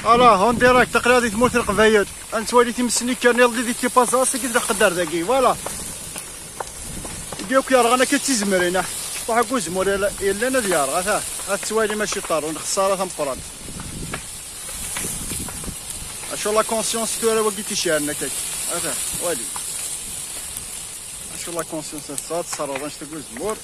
فوالا هون ديراكت تقريبا تموت القبايل انت وليتي مسني كان يلدي ديك تي بازاس كي تقدر داكي فوالا ديوك يا راه كتزمرينا صح كو زمور الا انا ديال غا غتسوالي ماشي طار خساره تمقران اشو لا كونسيونس تو راه وقيتي شارنا كاك هذا والي اشو لا كونسيونس صات صار باش تقول زمور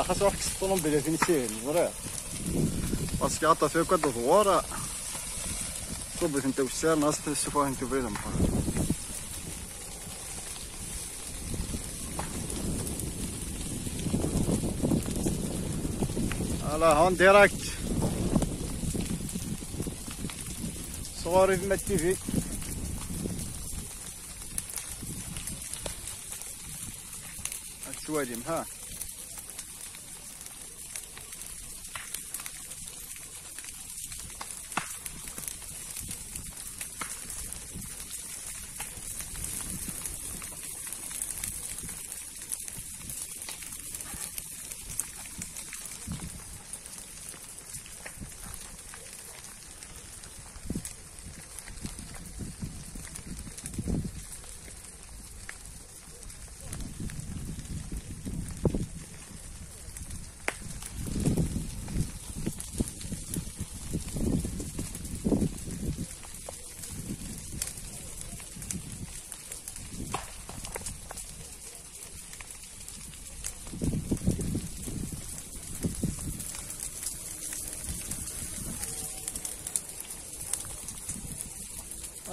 خاص واحد يكسب الطوموبيل فين يسير فري باسكو عطا فيها كاد دوار صوبت انت وسار ناس تشوفوها انت بعيد فوالا هون ديراكت صغاري في مات تيفي السواليم ها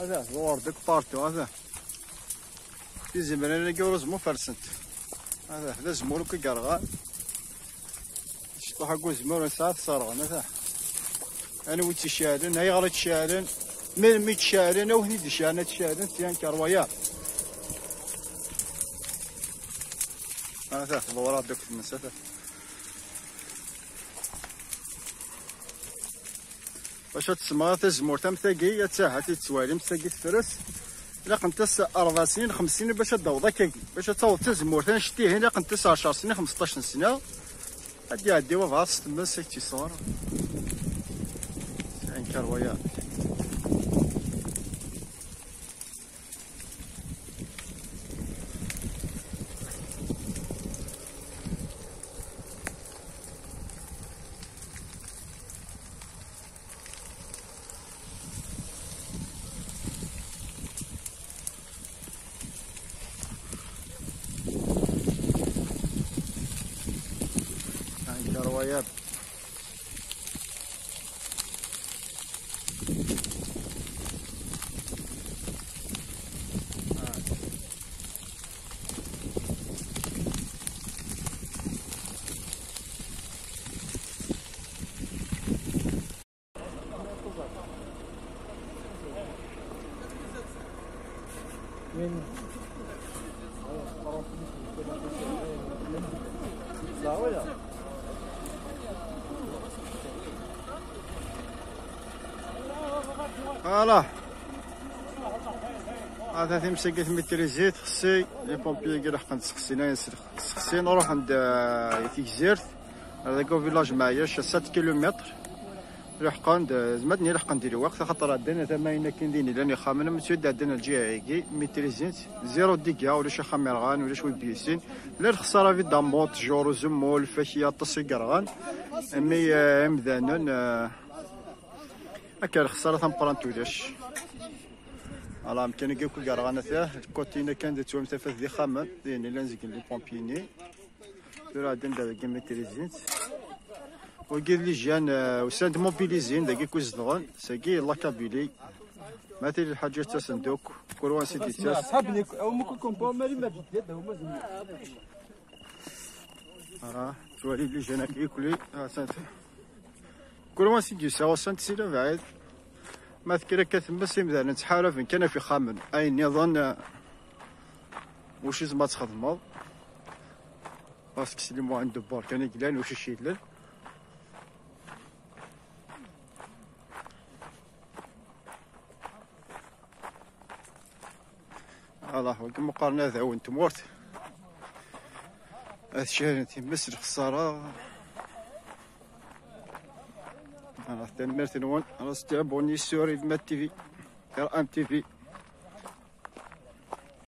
هذا زوار ديك بارتو هذا في زمرين كيورز مو فرسنت هذا زمور كيقرغان شطوح كو زمور ساعات صارغان هذا انا ويت تشالن هاي غلط تشالن مي تشالن او هني دشانه تشالن سيان كروايا هذا زوار ديك المسافه باش تسمى تزمور تمثاقي يتساها تتسوالي متساقي تفرس الا قنتس 4 سنين 5 سنين باش تدوض هكاكي باش تعوض تزمور تنشتيه الا قنتس 10 سنين 15 سنه غادي يعدي وفاص تمس اتصال عين كرويات كرويات فوالا هذا تمسكي متريزيت خصي لي بومبيي كي راح نسقسينا خصي نروح عند تيكزيرت هذاك فيلاج معايا 7 كيلومتر لحقا زعما لحقا ندير وقت خاطر عندنا تماينا كاينين لاني خامنا مسود عندنا الجهه هيكي متريزيت زيرو ديكا ولا شي خميرغان ولا شويه بيسين لا الخساره في داموت جورو زمول فاشيه طسيقرغان مي مذانن هكا الخساره تنبرانتو داش على كان كيكو كارغانا فيه كوتينا كان ديتو مسافه دي خامن يعني لا نزكن لي بومبيني ديرو عندنا كي متريزيت وكيد لي جان وساند موبيليزين داكي كوزدغون ساكي لا كابيلي ما تيري الحاجات تاع صندوق كل وان سيدي تاع صحابني او ممكن كومبون مالي ما بيد هما زعما توالي لي جان كيكولي كل ما سيدي ساوسان تسيلا بعيد ما تكرا كتمس مثلا تحارف كان في خامن اي نظن وش زعما تخدمض باسكو سليمو عنده بار كان يقلان وش يشيلل الله مقارنة ذا وانت مورت هاد الشهر تيمس الخسارة أنا تنمرت نون أنا ستابوني سوري في مات تيفي ام تي في